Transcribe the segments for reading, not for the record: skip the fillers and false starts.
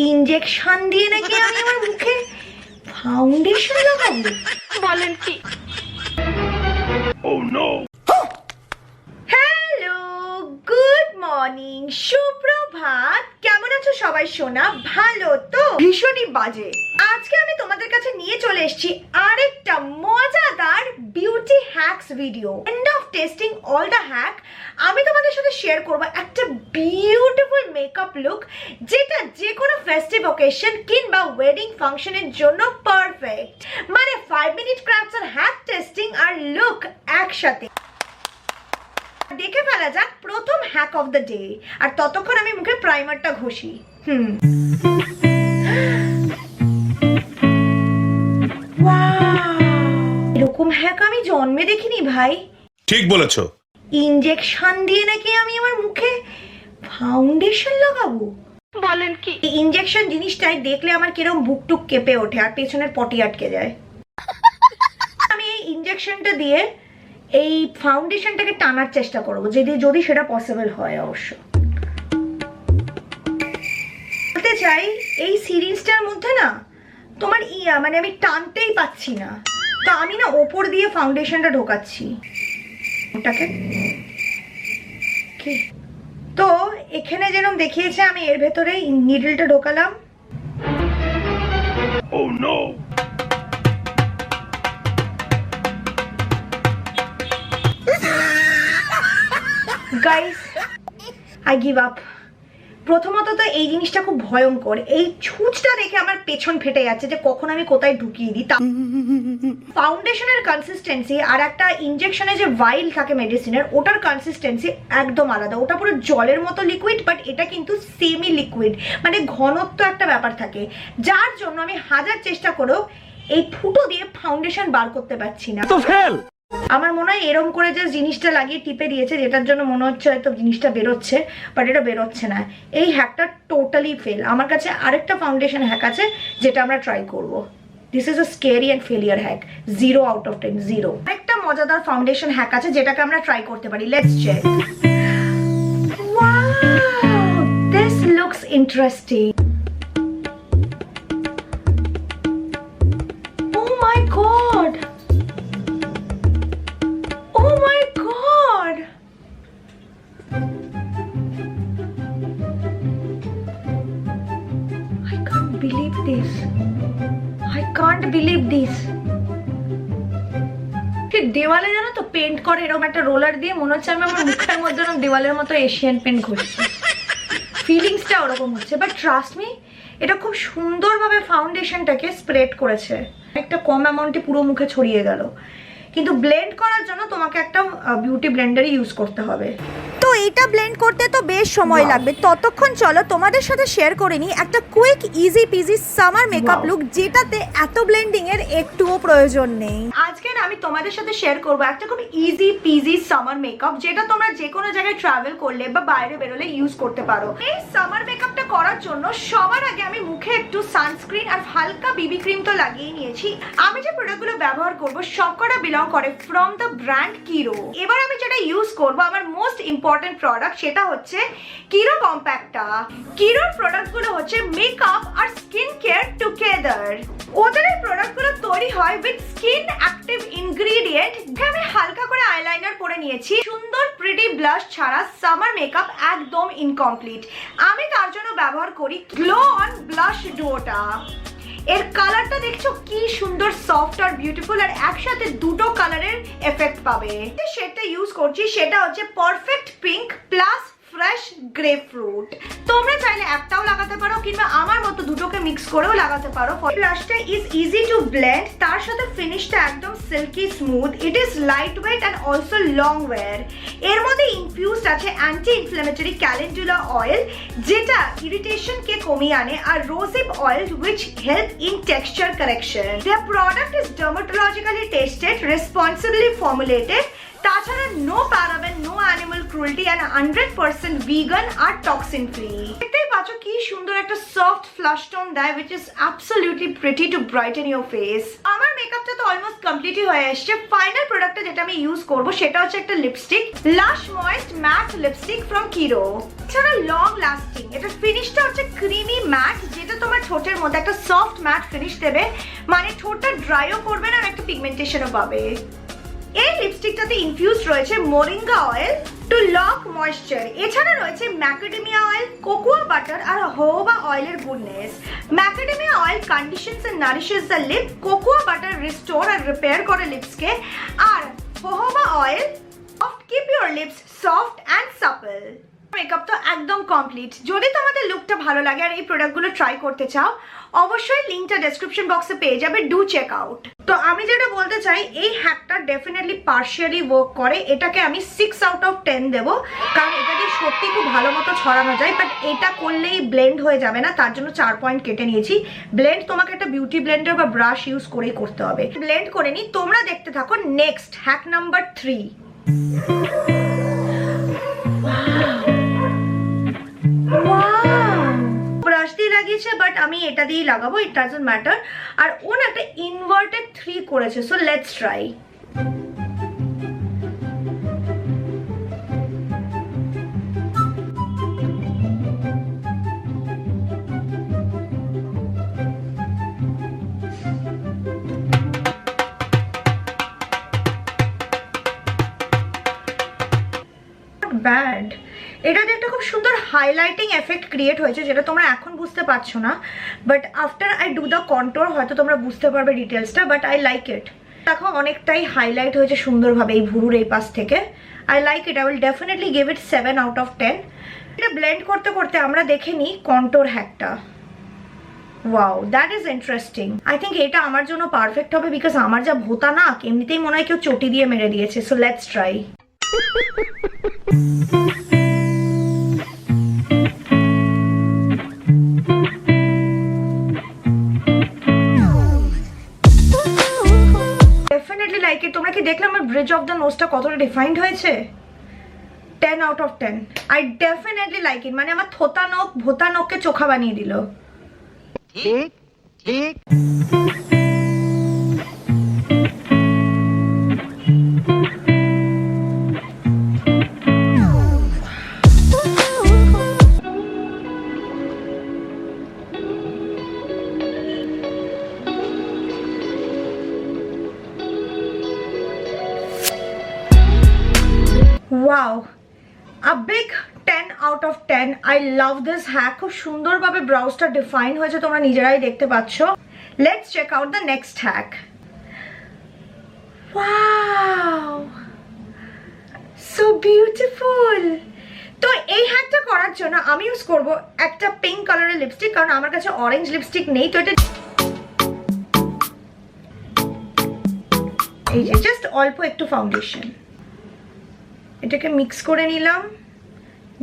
Injection দিয়ে নাকি আমি আমার মুখে ফাউন্ডেশন লাগাবো? বলেন কি? Oh no! Hello, good morning, সুপ্রভাত। কেমন আছো সবাই সোনা? ভালো তো? ভীষণই বাজে। আজকে আমি তোমাদের কাছে নিয়ে চলে এসেছি আরেকটা মজাদার beauty hacks video. End of testing all the heck আমি তোমাদের সাথে শেয়ার করব একটা বিউটিফুল মেকআপ লুক, যেটা যে কোনো ফেস্টিভ অকেশন কিংবা ওয়েডিং ফাংশনের জন্য পারফেক্ট। মানে 5 মিনিট ক্রাফটস আর হ্যাক টেস্টিং আর লুক একসাথে। দেখে ফেলা যাক প্রথম হ্যাক অফ দ্য ডে। আর ততক্ষণ আমি মুখে প্রাইমারটা ঘষি। এরকম হ্যাক আমি জন্মে দেখিনি ভাই। ঠিক বলেছো। ইনজেকশন দিয়ে নাকি আমি আমার মুখে ফাউন্ডেশন লাগাবো? বলেন কি? এই ইনজেকশন জিনিসটাই দেখলে আমার কিরকম বুক টুক কেঁপে ওঠে আর পেছনের পটি আটকে যায়। আমি এই ইনজেকশনটা দিয়ে এই ফাউন্ডেশনটাকে টানার চেষ্টা করবো, যদি সেটা পসিবল হয়। অবশ্য বলতে চাই এই সিরিজটার মধ্যে না তোমার মানে আমি টানতেই পাচ্ছি না, তো আমি না ওপর দিয়ে ফাউন্ডেশনটা ঢোকাচ্ছি ওটাকে। তো এখানে যেরকম দেখিয়েছে আমি এর ভেতরে নিডলটা ঢোকালাম। Oh no! Guys, I give up. প্রথমত তো এই জিনিসটা খুব ভয়ঙ্কর। এই ছুঁচটা দেখে আমার পেছন ফেটে যাচ্ছে যে কখন আমি কোথায় ঢুকিয়ে দিই। ফাউন্ডেশনের কনসিস্টেন্সি আর একটা ইনজেকশনে যে ভাইল থাকে মেডিসিনের, ওটার কনসিস্টেন্সি একদম আলাদা। ওটা পুরো জলের মতো লিকুইড, বাট এটা কিন্তু সেমি লিকুইড, মানে ঘনত্ব একটা ব্যাপার থাকে, যার জন্য আমি হাজার চেষ্টা করেও এই ফুটো দিয়ে ফাউন্ডেশন বার করতে পারছি না। তো ফেল। আমার মনে হয় এরম করে যে জিনিসটা লাগিয়ে টিপে দিয়েছে, যেটার জন্য মনে হচ্ছে হয়তো জিনিসটা বেরোচ্ছে, বাট এটা বেরোচ্ছে না। এই হ্যাকটা টোটালি ফেল। আমার কাছে আরেকটা ফাউন্ডেশন হ্যাক আছে যেটা আমরা ট্রাই করব। This is a scary and failure hack. 0 out of 10, 0। একটা মজাদার ফাউন্ডেশন হ্যাক আছে যেটাকে আমরা ট্রাই করতে পারি। Let's check. Wow, this looks interesting. Oh my god, oh my god, I can't believe this, I can't believe this। ঠিক দেওয়ালে জানো তো পেন্ট করে এরকম একটা রোলার দিয়ে, মনে হচ্ছে আমি আমার মুখের মধ্যে দেওয়ালের মতো এশিয়ান পেন্ট ঘষছি। ফিলিংসটা ওরকম হচ্ছে, বাট ট্রাস্ট মি, এটা খুব সুন্দরভাবে ফাউন্ডেশনটাকে স্প্রেড করেছে। একটা কম অ্যামাউন্টে পুরো মুখে ছড়িয়ে গেল, কিন্তু ব্লেন্ড করার জন্য তোমাকে একটা বিউটি ব্লেন্ডারই ইউজ করতে হবে। তো এটা ব্লেন্ড করতে তো বেশ সময় লাগবে। ততক্ষণ চলো তোমাদের সাথে শেয়ার করে নিই একটা quick easy PG summer makeup look, যেটাতে এত ব্লেন্ডিং এর একটুও প্রয়োজন নেই। আজকে না আমি তোমাদের সাথে শেয়ার করবো একটা খুব ইজি পিজি সামার মেকআপ, যেটা তোমরা যে কোনো জায়গায় ট্রাভেল করলে বা বাইরে বেরোলে ইউজ করতে পারো। এই সামার মেকআপটা করার জন্য সবার আগে আমি মুখে একটু সানস্ক্রিন আর হালকা বিবি ক্রিম তো লাগিয়ে নিয়েছি। আমি যে প্রোডাক্টগুলো ব্যবহার করবো সবকটা বিলং করে ফ্রম দ্য ব্র্যান্ড কিরো। এবার আমি যেটা ইউজ করবো, আমার মোস্ট ইম্পর্টেন্ট প্রোডাক্ট, সেটা হচ্ছে কিরো কম্প্যাক্টটা। কিরোর প্রোডাক্টগুলো হচ্ছে মেকআপ আর স্কিন কেয়ার টুগেদার। ওদের এই প্রোডাক্টগুলো তৈরি হয় উইথ স্কিন অ্যাক্টিভ ইনগ্রেডিয়েন্ট। আমি হালকা করে আইলাইনার পরে নিয়েছি। সুন্দর প্রিটি ব্লাশ ছাড়া সামার মেকআপ একদম ইনকমপ্লিট। আমি তার জন্য ব্যবহার করি গ্লো অন ব্লাশ ডুওটা। এর কালারটা দেখছো কি সুন্দর, সফট আর বিউটিফুল, আর একসাথে দুটো কালারের এফেক্ট পাবে। সেটা ইউজ করছি, সেটা হচ্ছে perfect pink plus fresh grapefruit. তোমরা চাইলে একটাও লাগাতে পারো কিংবা আমার মতো দুটোকে মিক্স করেও লাগাতে পারো। ব্লাশটা ইজ ইজি টু ব্লেন্ড, তার সাথে ফিনিশটা একদম silky smooth. It is light weight and also long wear. এর মধ্যে ইনফিউজড আছে অ্যান্টি ইনফ্লেমেটরি ক্যালেন্ডুলা অয়েল, যেটা ইরিটেশনকে কমিয়ে আনে, আর রোজিপ oil which help in texture correction. Their product is dermatologically tested, responsibly formulated. তাছাড়া no paraben, no animal cruelty, and 100% vegan আর toxin free. দেখতেই পাচ্ছ কি সুন্দর একটা সফট ফ্লাশ টোন দেয়, which is absolutely pretty to brighten your face. আমার মেকআপটা তো অলমোস্ট কমপ্লিটই হয়ে এসেছে। ফাইনাল প্রোডাক্টটা যেটা আমি ইউজ করব সেটা হচ্ছে একটা লিপস্টিক, লাশ ময়েস্ট ম্যাট লিপস্টিক ফ্রম কিরো। এছাড়া লং লাস্টিং, এটা ফিনিশটা হচ্ছে ক্রিমি ম্যাট, যেটা তোমার ঠোঁটের মধ্যে একটা সফট ম্যাট ফিনিশ দেবে, মানে ঠোঁটটা ড্রাইও করবে না আর একটা পিগমেন্টেশনও পাবে। এই লিপস্টিকটাতে ইনফিউজড রয়েছে moringa oil to lock moisture, এছাড়া রয়েছে ম্যাকাডেমিয়া অয়েল, কোকোয়া বাটার আর হোবা অয়েলের goodness. Macadamia oil conditions and nourishes the lip, cocoa butter restore আর রিপেয়ার করে লিপসকে, আর jojoba oil keep your lips soft and supple. Makeup তো একদম কমপ্লিট। যদি তোমাদের লুকটা ভালো লাগে আর এই প্রোডাক্টগুলো ট্রাই করতে চাও, অবশ্যই লিঙ্কটা ডেসক্রিপশন বক্সে পেয়ে যাবে, ডু চেক আউট। তো আমি যেটা বলতে চাই, এই হ্যাকটা ডেফিনেটলি পার্শিয়ালি ওয়ার্ক করে, এটাকে আমি 6 আউট অফ 10 দেবো, কারণ এটা দিয়ে সত্যি খুব ভালো মতো ছড়ানো যায়, বাট এটা করলেই ব্লেন্ড হয়ে যাবে না, তার জন্য 4 পয়েন্ট কেটে নিয়েছি। ব্লেন্ড তোমাকে একটা বিউটি ব্লেন্ডার বা ব্রাশ ইউজ করেই করতে হবে। ব্লেন্ড করে নি, তোমরা দেখতে থাকো নেক্সট হ্যাক নাম্বার 3। ব্রাশ দিয়ে লাগিয়েছে, বাট আমি এটা দিয়েই লাগাবো, ইট ডাজন্ট ম্যাটার। আর ও না একটা ইনভার্টেড 3 করেছে, সো লেটস ট্রাই। ব্যাড, এটাতে একটা খুব সুন্দর হাইলাইটিং এফেক্ট ক্রিয়েট হয়েছে, যেটা তোমরা এখন বুঝতে পারছো না, but after I do the contour হয়তো তোমরা বুঝতে পারবে ডিটেলসটা, বাট আই লাইক ইট। দেখো অনেকটাই হাইলাইট হয়েছে সুন্দরভাবে এই ভুরুর এই পাশ থেকে। I like it, I will definitely give it 7 out of 10। এটা ব্লেন্ড করতে করতে আমরা দেখে নিই কন্ট্রোর হ্যাকটা। Wow, that is interesting. I think এটা আমার জন্য পারফেক্ট হবে, বিকজ আমার যা ভোতা নাক, এমনিতেই মনে হয় কেউ চটি দিয়ে মেরে দিয়েছে। So let's try. Definitely like it. তোমরা কি দেখলে আমার ব্রিজ অফ দ্য নোজটা কতটা ডিফাইন্ড হয়েছে? 10 out of 10। I definitely like it. মানে আমার থোতা নখ ভোতা নখকে চোখা বানিয়ে দিল। ঠিক ঠিক। Wow, a big 10 out of 10. I love this hack. খুব সুন্দরভাবে ব্রাউজটা ডিফাইন হয়েছে, তোমরা নিজেরাই দেখতে পাচ্ছ। Let's check out the next hack. Wow, so beautiful. তো এই হ্যাকটা করার জন্য আমি ইউজ করব একটা পিঙ্ক কালারের লিপস্টিক, কারণ আমার কাছে অরেঞ্জ লিপস্টিক নেই। তো এটা এই যে জাস্ট অল্প একটু ফাউন্ডেশন, এটাকে মিক্স করে নিলাম।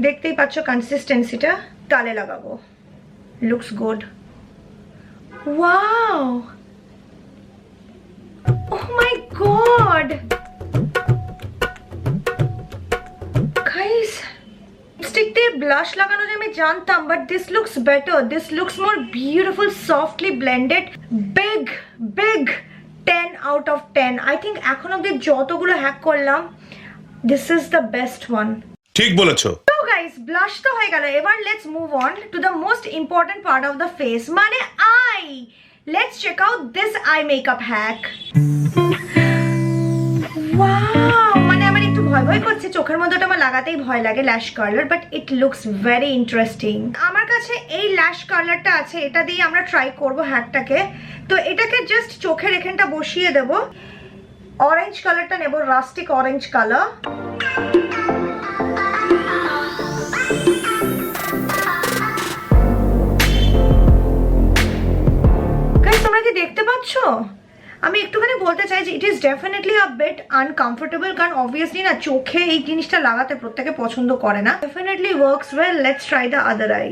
দেখতেই পাচ্ছ কনসিস্টেন্সিটা। গালে লাগাবো। Looks good. ওয়াও, ওহ মাই গড গাইস, লিপস্টিক দিয়ে ব্লাশ লাগানো যে আমি জানতাম, but this looks better, this looks more beautiful, softly blended. Big big 10 out of 10। I think এখন অব্দি যতগুলো হ্যাক করলাম, this is the best one. ঠিক বলেছো। So guys, blush তো হয়ে গেল, এবার let's move on to the most important part of the face, মানে eye. Let's check out this eye makeup hack. Wow, মানে আমার একটু ভয় ভয় করছে, চোখের মধ্যে ওটা আমার লাগাতেই ভয় লাগে ল্যাশ curler, but it looks very interesting. আমার কাছে এই ল্যাশ কার্লারটা আছে, এটা দিয়ে আমরা ট্রাই করব হ্যাকটাকে। তো এটাকে জাস্ট চোখের এখানটা বসিয়ে দেব। অরেঞ্জ কালারটা নেব, রাস্টিক অরেঞ্জ কালার। গাইস, তোমরা কি দেখতে পাচ্ছ? আমি একটুখানি বলতে চাই যে it is definitely a bit uncomfortable, কারণ অবভিয়াসলি না চোখে এই জিনিসটা লাগাতে প্রত্যেকে পছন্দ করে না। Definitely works well. Let's try the other eye.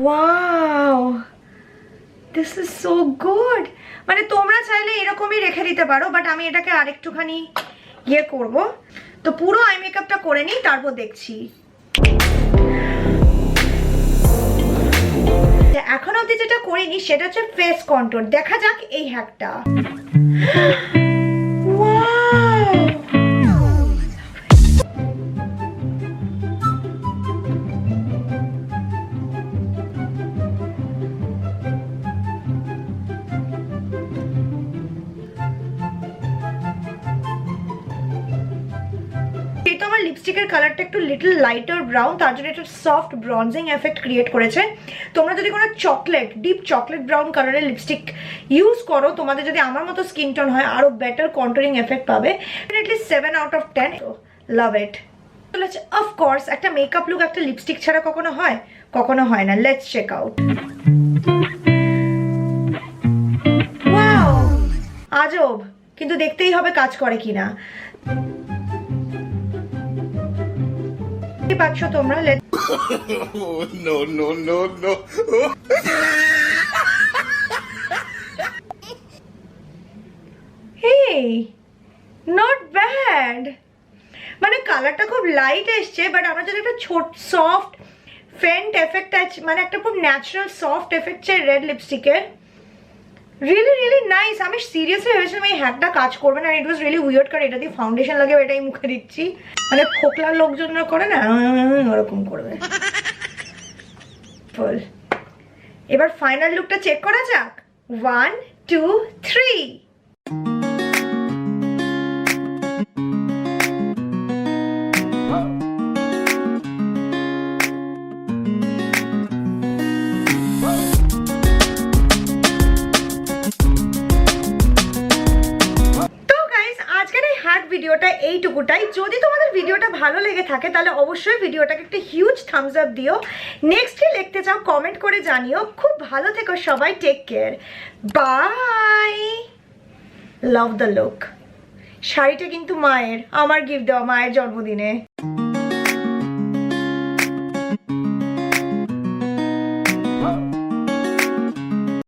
Wow, this is so good. মানে তোমরা চাইলে এরকমই রেখে দিতে পারো, বাট আমি এটাকে আরেকটুখানি ইয়ে করব। তো পুরো আই মেকআপটা করে নিই, তারপর দেখছি। এখন অবধি যেটা করিনি সেটা হচ্ছে ফেস কন্ট্রোল। দেখা যাক এই হ্যাকটা। লিপস্টিকের কালারটা একটু লিটল লাইটার ব্রাউন, তার জন্য একটু সফট ব্রঞ্জিং এফেক্ট ক্রিয়েট করেছে। তোমরা যদি কোনো চকলেট, ডিপ চকলেট ব্রাউন কালারের লিপস্টিক ইউজ করো, তোমাদের যদি আমার মতো স্কিন টোন হয়, আরো বেটার কন্ট্রোলিং এফেক্ট পাবে। Definitely 7 out of 10, love it. Of course একটা মেকআপ লুক একটা লিপস্টিক ছাড়া কখনো হয়? কখনো হয় না। Let's check out. ওয়াও, আজব, কিন্তু দেখতেই হবে কাজ করে কিনা। পাচ্ছ তোমরা? No, no, no, no. Hey, not bad. মানে কালারটা খুব লাইট এসছে, বাট আমরা যদি একটা ছোট সফট ফেন্ট এফেক্ট আছে, মানে একটা খুব ন্যাচারাল সফট এফেক্ট চাই রেড লিপস্টিকের। Really really nice. আমি সিরিয়াসলি ভেবেছিলাম এই হ্যাকটা কাজ করবে না। ইট ওয়াজ রিয়েলি উইয়ার্ড, কারণ এটা দিয়ে ফাউন্ডেশন লাগে, এটাই মুখে দিচ্ছি। মানে ফোকলার লোকজনরা করে না, ওরকম করবে। এবার ফাইনাল লুকটা চেক করা যাক। 1 2 3। ভিডিওটা এইটুকুটাই। যদি তোমাদের ভিডিওটা ভালো লেগে থাকে তাহলে অবশ্যই ভিডিওটাকে একটা হিউজ থামস আপ দিও। নেক্সট কি লিখতে চাও কমেন্ট করে জানিও। খুব ভালো থেকো সবাই, take care, bye. Love the look. শাড়িটা কিন্তু মায়ের, আমার গিফট দেওয়া, মায়ের জন্মদিনে।